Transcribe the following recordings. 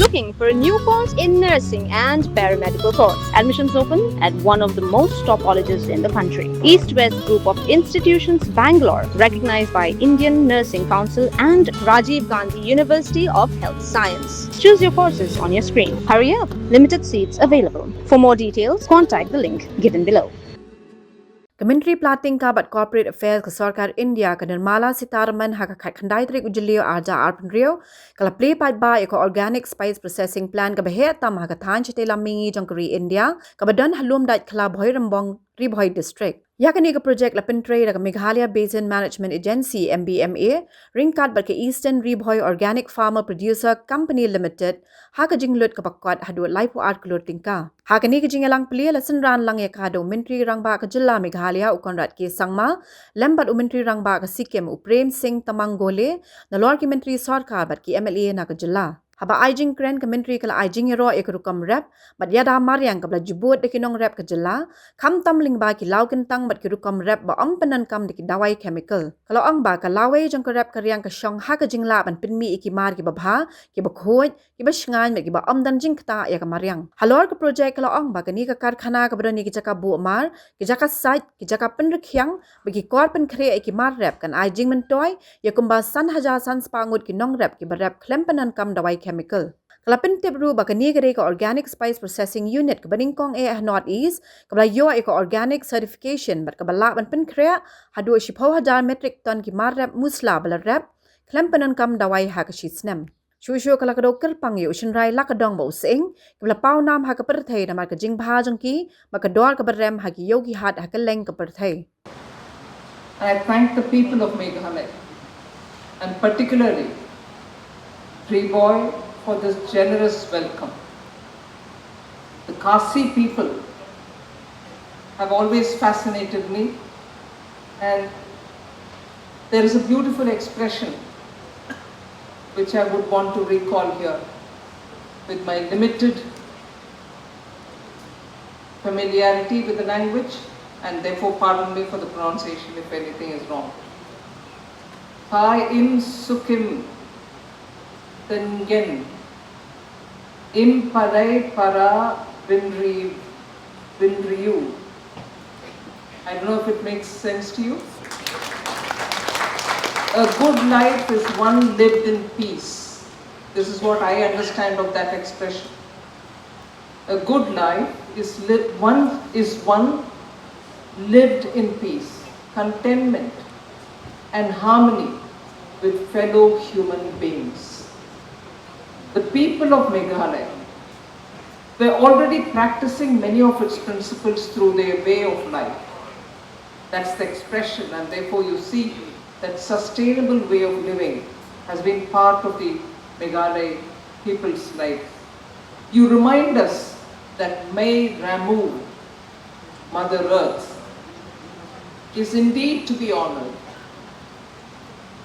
Looking for a new course in nursing and paramedical course? Admissions open at one of the most top colleges in the country. East West Group of Institutions, Bangalore, recognized by Indian Nursing Council and Rajiv Gandhi University of Health Science. Choose your courses on your screen. Hurry up, limited seats available. For more details, contact the link given below. Kementeri Plating Kabat Corporate Affairs ke Sarkar India ke Nirmala Sitharaman haka khandai trik ujilio arja arpan rio kala play pat ba eko organic spice processing plant ke behe tam haka than chete lamingi jongkari India ke badan halum dat kala Bhoirymbong Bhoi district. Yakani ke project la pentre la Meghalaya Basin Management Agency MBMA ringkat bat ke Eastern Bhoi Organic Farmer Producer Company Limited haka jinglut ke pakwat hadu laipu art kulur tingka. Hakani ke jingalang plia la senran lang yakado menteri rangba ke jilla Meghalaya ukonrat ke sangma lembat menteri rangba ke Sikkim Uprem Singh Tamanggole nalor ki menteri sarkar bat ki MLA na ke jilla. Haba aijing kren ke menteri kala aijing ro ekrukam rep bat yada mariang kabla jubut de kinong rep ke jilla kam tam ling ba ki law kentang bat ki rukam rep ba ong penan kam de ki dawai chemical kalau ong ba ka lawe jong ke rep ke riang ke shong ha ke jingla ban pinmi iki mar ki ba bha ki ba khoj ki ba shngan ki ba om dan jing kta ya ka mariang halor ke project kalau ong ba ni ka karkhana ka badani ki jaka bu mar ki jaka site ki jaka pen rakhyang ba ki kor pen khre ki mar rep kan aijing men toy ya kumba san haja san spangut ki nong rep ki ba rep klem penan kam dawai chemical Kalapin tibru bakani gare ka organic spice processing unit ka baningkong North East kabla yo ka organic certification bat kabala ban pen krea hadu shipho hadar metric ton ki mar rep musla bala rep klempanan kam dawai ha ka shitsnem Shushu kala ka dokter pangyu shinrai lakadong bo sing kabla pau nam ha ka perthai na mar ka jing bha jong ki makador ka barem ha ki yogi hat ha ka leng ka perthai I thank the people of Meghalaya and particularly Kyrwoh for this generous welcome. The Kasi people have always fascinated me, and there is a beautiful expression which I would want to recall here with my limited familiarity with the language, and therefore pardon me for the pronunciation if anything is wrong. Pai im sukim Tengen Im Parai Para Vinriyu. I don't know if it makes sense to you. A good life is one lived in peace. This is what I understand of that expression. A good life is one lived in peace, contentment and harmony with fellow human beings. The people of Meghalaya were already practicing many of its principles through their way of life. That's the expression, and therefore you see that sustainable way of living has been part of the Meghalaya people's life. You remind us that May Ramu, Mother Earth, is indeed to be honored.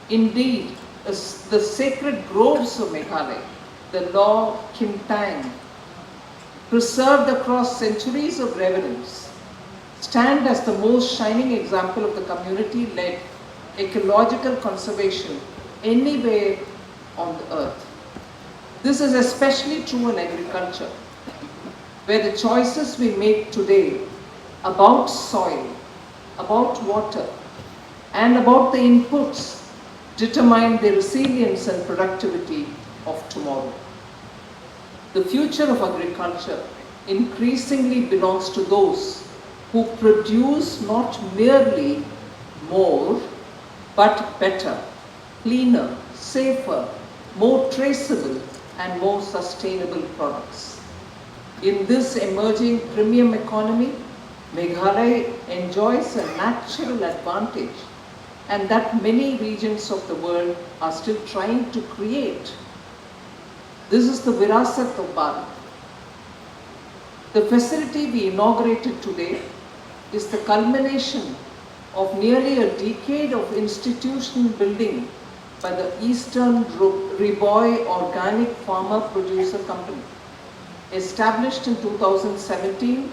Indeed, the sacred groves of Meghalaya, the law Kimtang, preserved across centuries of reverence, stand as the most shining example of the community-led ecological conservation anywhere on the earth. This is especially true in agriculture, where the choices we make today about soil, about water, and about the inputs determine the resilience and productivity of tomorrow. The future of agriculture increasingly belongs to those who produce not merely more, but better, cleaner, safer, more traceable, and more sustainable products. In this emerging premium economy, Meghalaya enjoys a natural advantage, and that many regions of the world are still trying to create. This is the Virasat of Bharat. The facility we inaugurated today is the culmination of nearly a decade of institutional building by the Eastern Bhoi Organic Farmer Producer Company, established in 2017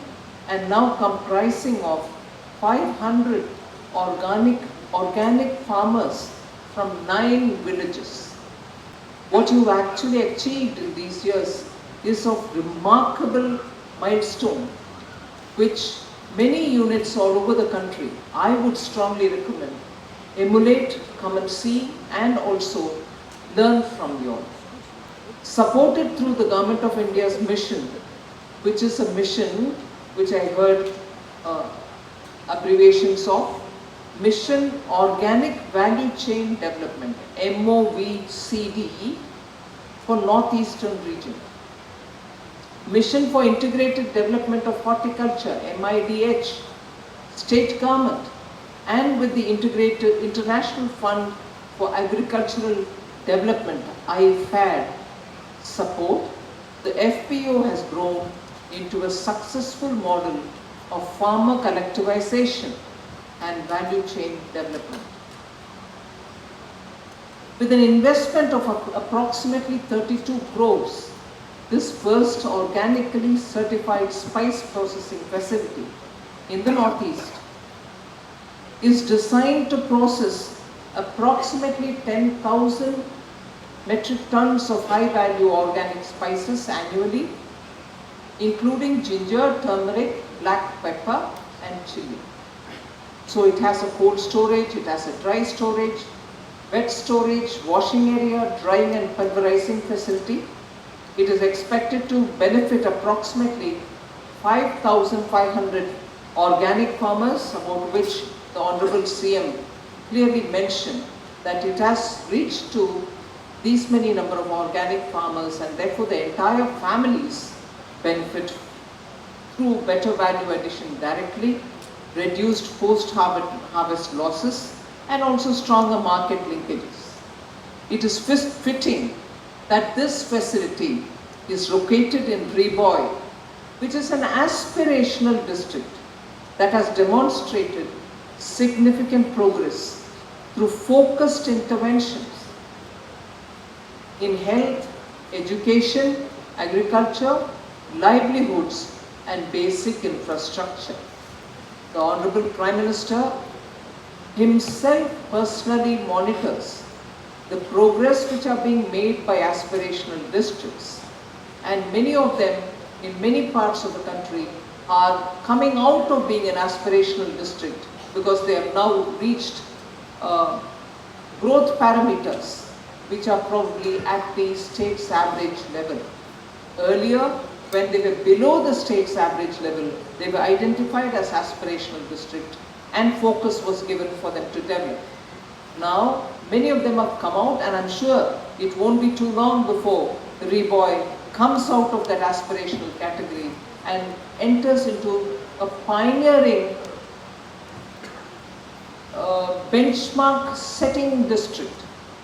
and now comprising of 500 organic farmers from 9 villages. what you've actually achieved in these years is of remarkable milestone, which many units all over the country, I would strongly recommend, emulate, come and see, and also learn from you all. Supported through the Government of India's mission, which is a mission which I heard abbreviations of, Mission Organic Value Chain Development, MOVCD, for Northeastern region. Mission for Integrated Development of Horticulture, MIDH, state government, and with the Integrated International Fund for Agricultural Development, IFAD, support, the FPO has grown into a successful model of farmer collectivization and value chain development. With an investment of approximately 32 crores, this first organically certified spice processing facility in the Northeast is designed to process approximately 10,000 metric tons of high-value organic spices annually, including ginger, turmeric, black pepper, and chili. So it has a cold storage, it has a dry storage, wet storage, washing area, drying and pulverizing facility. It is expected to benefit approximately 5,500 organic farmers, about which the Honorable CM clearly mentioned that it has reached to these many number of organic farmers, and therefore the entire families benefit through better value addition directly, reduced post-harvest losses, and also stronger market linkages. It is fitting that this facility is located in Kyrwoh, which is an aspirational district that has demonstrated significant progress through focused interventions in health, education, agriculture, livelihoods, and basic infrastructure. The Honorable Prime Minister himself personally monitors the progress which are being made by aspirational districts, and many of them in many parts of the country are coming out of being an aspirational district because they have now reached growth parameters which are probably at the state's average level. Earlier, when they were below the state's average level, they were identified as aspirational district and focus was given for them to develop. Now, many of them have come out, and I'm sure it won't be too long before Kyrwoh comes out of that aspirational category and enters into a pioneering benchmark setting district.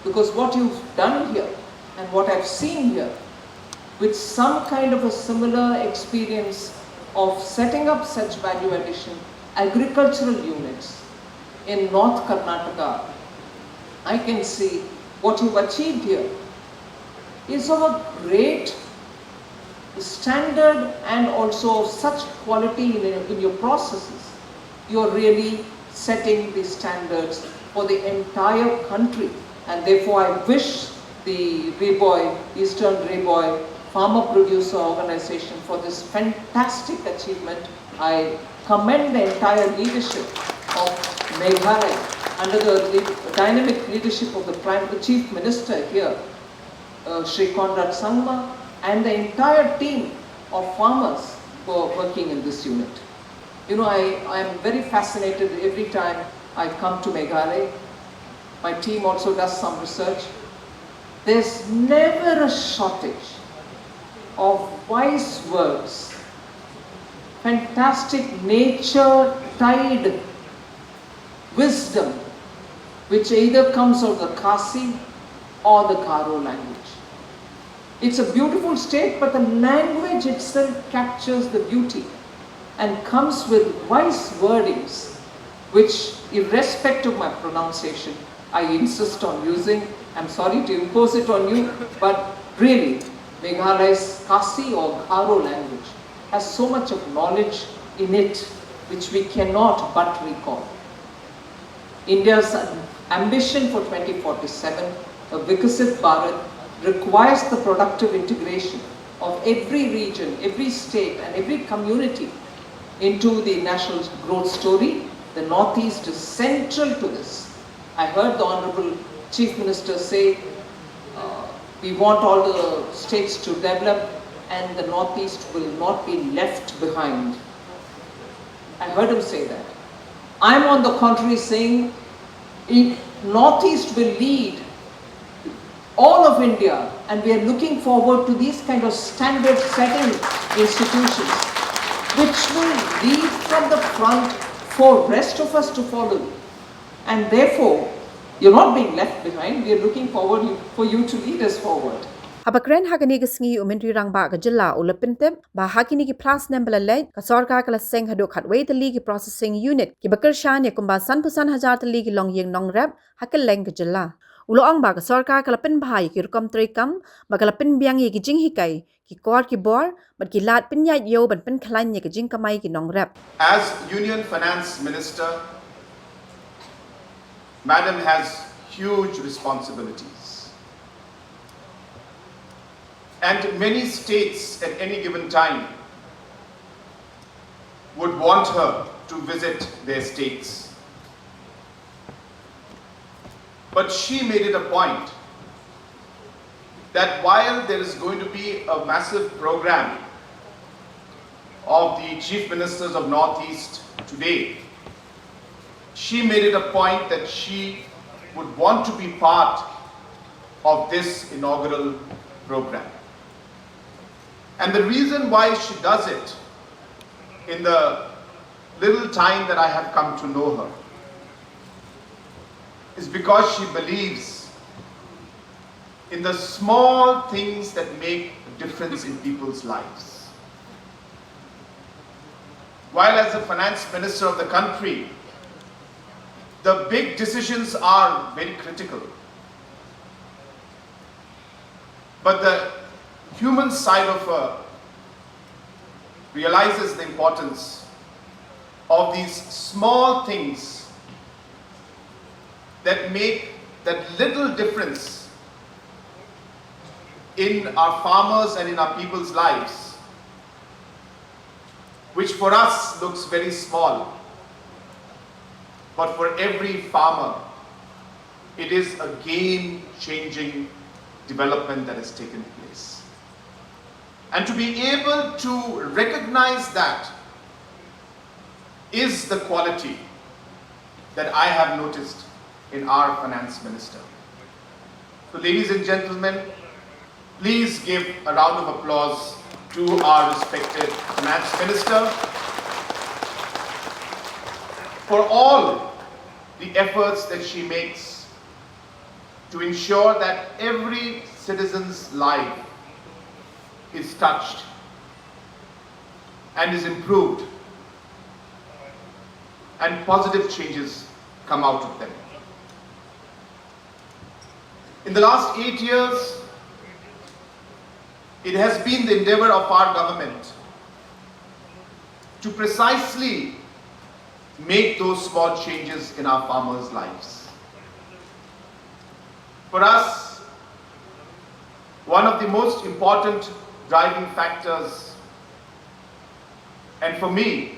Because what you've done here and what I've seen here, with some kind of a similar experience of setting up such value addition agricultural units in North Karnataka, I can see what you've achieved here is of a great standard and also of such quality in your processes. You're really setting the standards for the entire country, and therefore I wish the Kyrwoh, Eastern Kyrwoh Farmer Producer Organization for this fantastic achievement. I commend the entire leadership of Meghalaya under the dynamic leadership of the Chief Minister here, Shri Conrad Sangma, and the entire team of farmers who are working in this unit. You know, I am very fascinated every time I come to Meghalaya. My team also does some research. There's never a shortage of wise words, fantastic nature-tied wisdom, which either comes out of the Khasi or the Karo language. It's a beautiful state, but the language itself captures the beauty and comes with wise wordings, which, irrespective of my pronunciation, I insist on using. I'm sorry to impose it on you, but really, Meghalaya's Khasi or Karo language has so much of knowledge in it which we cannot but recall. India's ambition for 2047, a Vikasit Bharat, requires the productive integration of every region, every state and every community into the national growth story. The Northeast is central to this. I heard the Honorable Chief Minister say we want all the states to develop and the Northeast will not be left behind. I heard him say that. I'm on the contrary saying Northeast will lead all of India, and we are looking forward to these kind of standard setting institutions which will lead from the front for rest of us to follow. And therefore, you're not being left behind. We are looking forward for you to lead us forward. Habakren hakani gasngi umentri rangba ka jilla ulapintem ba hakini ki plas nembala le ka sarkar kala seng hado khatwei tali ki processing unit ki bakar shan ya kumba san pusan hajar tali ki long yeng nong rap hakal leng ka jilla uloang ba ka sarkar kala pin bhai ki rukam trekam ba kala pin biang ye ki jing hikai ki kor ki bor bat ki lat pin ya yo ban pin khlain ye ki jing kamai ki nong rap. As Union Finance Minister, Madam has huge responsibilities. And many states at any given time would want her to visit their states. But she made it a point that while there is going to be a massive program of the Chief Ministers of Northeast today, she made it a point that she would want to be part of this inaugural program. And the reason why she does it, in the little time that I have come to know her, is because she believes in the small things that make a difference in people's lives. While as the finance minister of the country, the big decisions are very critical. But the human side of her realizes the importance of these small things that make that little difference in our farmers and in our people's lives, which for us looks very small, but for every farmer, it is a game-changing development that has taken place. And to be able to recognize that is the quality that I have noticed in our finance minister. So ladies and gentlemen, please give a round of applause to our respected finance minister for all the efforts that she makes to ensure that every citizen's life is touched and is improved and positive changes come out of them. In the last 8 years, it has been the endeavor of our government to precisely make those small changes in our farmers' lives. For us, one of the most important driving factors, and for me,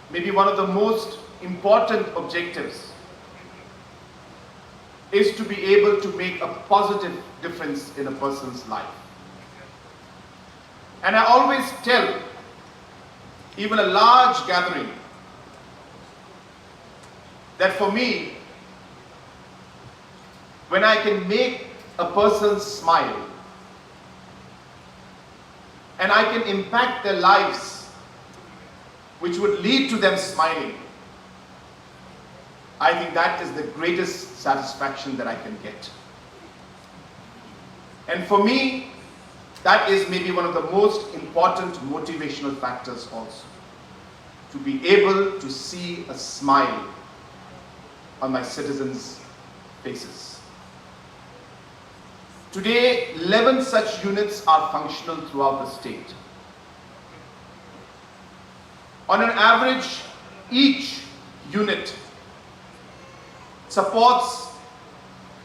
maybe one of the most important objectives, is to be able to make a positive difference in a person's life. And I always tell even a large gathering that for me, when I can make a person smile and I can impact their lives, which would lead to them smiling, I think that is the greatest satisfaction that I can get. And for me, that is maybe one of the most important motivational factors also. To be able to see a smile on my citizens' faces. Today, 11 such units are functional throughout the state. On an average, each unit supports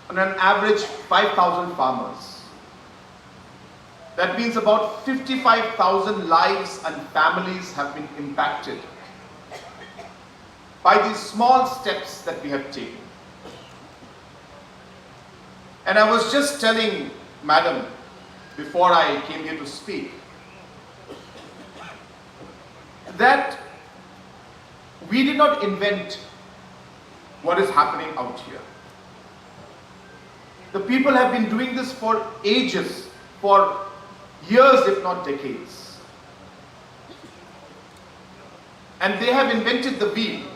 on an average 5,000 farmers. That means about 55,000 lives and families have been impacted by these small steps that we have taken. And I was just telling Madam before I came here to speak that we did not invent what is happening out here. The people have been doing this for ages, for years if not decades. And they have invented the wheel.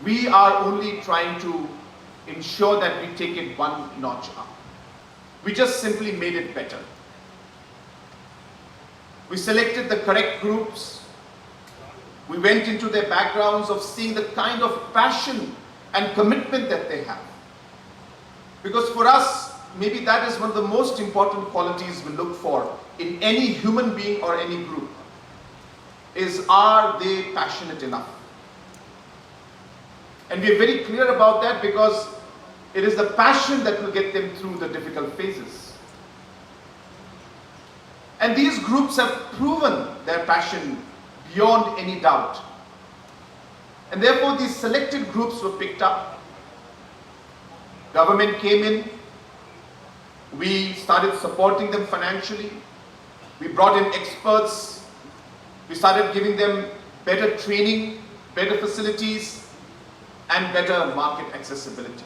We are only trying to ensure that we take it one notch up. We just simply made it better. We selected the correct groups. We went into their backgrounds of seeing the kind of passion and commitment that they have. Because for us, maybe that is one of the most important qualities we look for in any human being or any group, is are they passionate enough? And we are very clear about that because it is the passion that will get them through the difficult phases. And these groups have proven their passion beyond any doubt. And therefore these selected groups were picked up. Government came in. We started supporting them financially. We brought in experts. We started giving them better training, better facilities, and better market accessibility.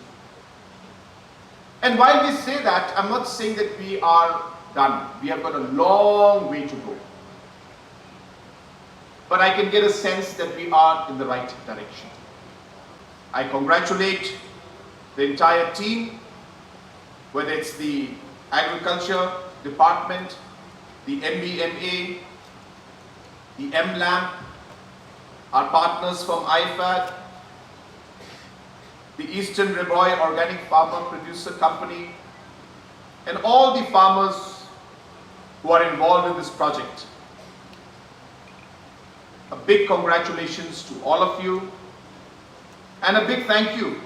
And while we say that, I'm not saying that we are done. We have got a long way to go. But I can get a sense that we are in the right direction. I congratulate the entire team, whether it's the Agriculture Department, the MBMA, the MLAMP, our partners from IFAD, the Eastern Reboy Organic Farmer Producer Company, and all the farmers who are involved in this project. A big congratulations to all of you, and a big thank you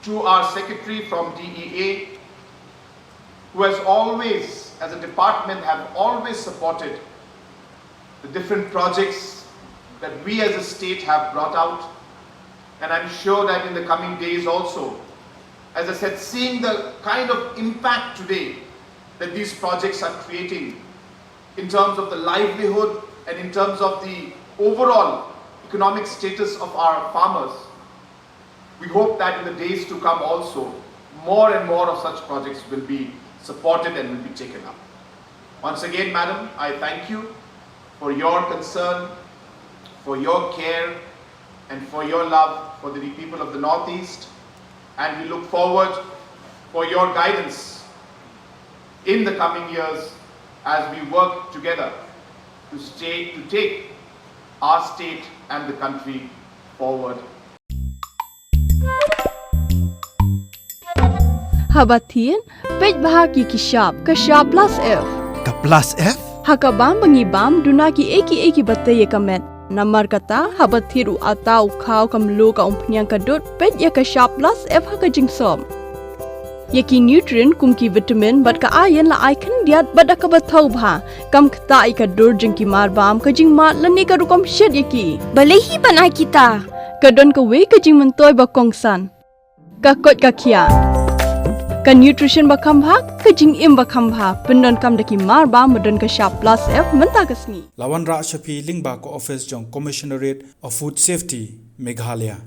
to our secretary from DEA, who has always, as a department, have always supported the different projects that we as a state have brought out. And I'm sure that in the coming days also, as I said, seeing the kind of impact today that these projects are creating in terms of the livelihood and in terms of the overall economic status of our farmers, we hope that in the days to come also, more and more of such projects will be supported and will be taken up. Once again, Madam, I thank you for your concern, for your care, and for your love for the people of the Northeast. And we look forward for your guidance in the coming years as we work together to take our state and the country forward. Habatin, pej bahagi kishap plus F. Ka plus F? Hakabam bangibam dunaki eki batay kamet. Namar kata habathiru atau kau kamlu ka umpnyang kadut pej ya kishap plus F hakajing som. Yaki nutrient kumki vitamin bat ka iron la icon diat bat akabatau bha kam kata ikadur jengki marbam kajing mat lani ka rukom shed yaki. Balehi banai kita. Kadon ka we kajing mentoy bakongsan. Kakot kakia. Ka nutrition bakam bha kajing im bakam bha pendon kam daki marba medon ka sharp plus F menta kasni. Lawan Ra Shafi Lingba ko office jong Commissionerate of Food Safety Meghalaya.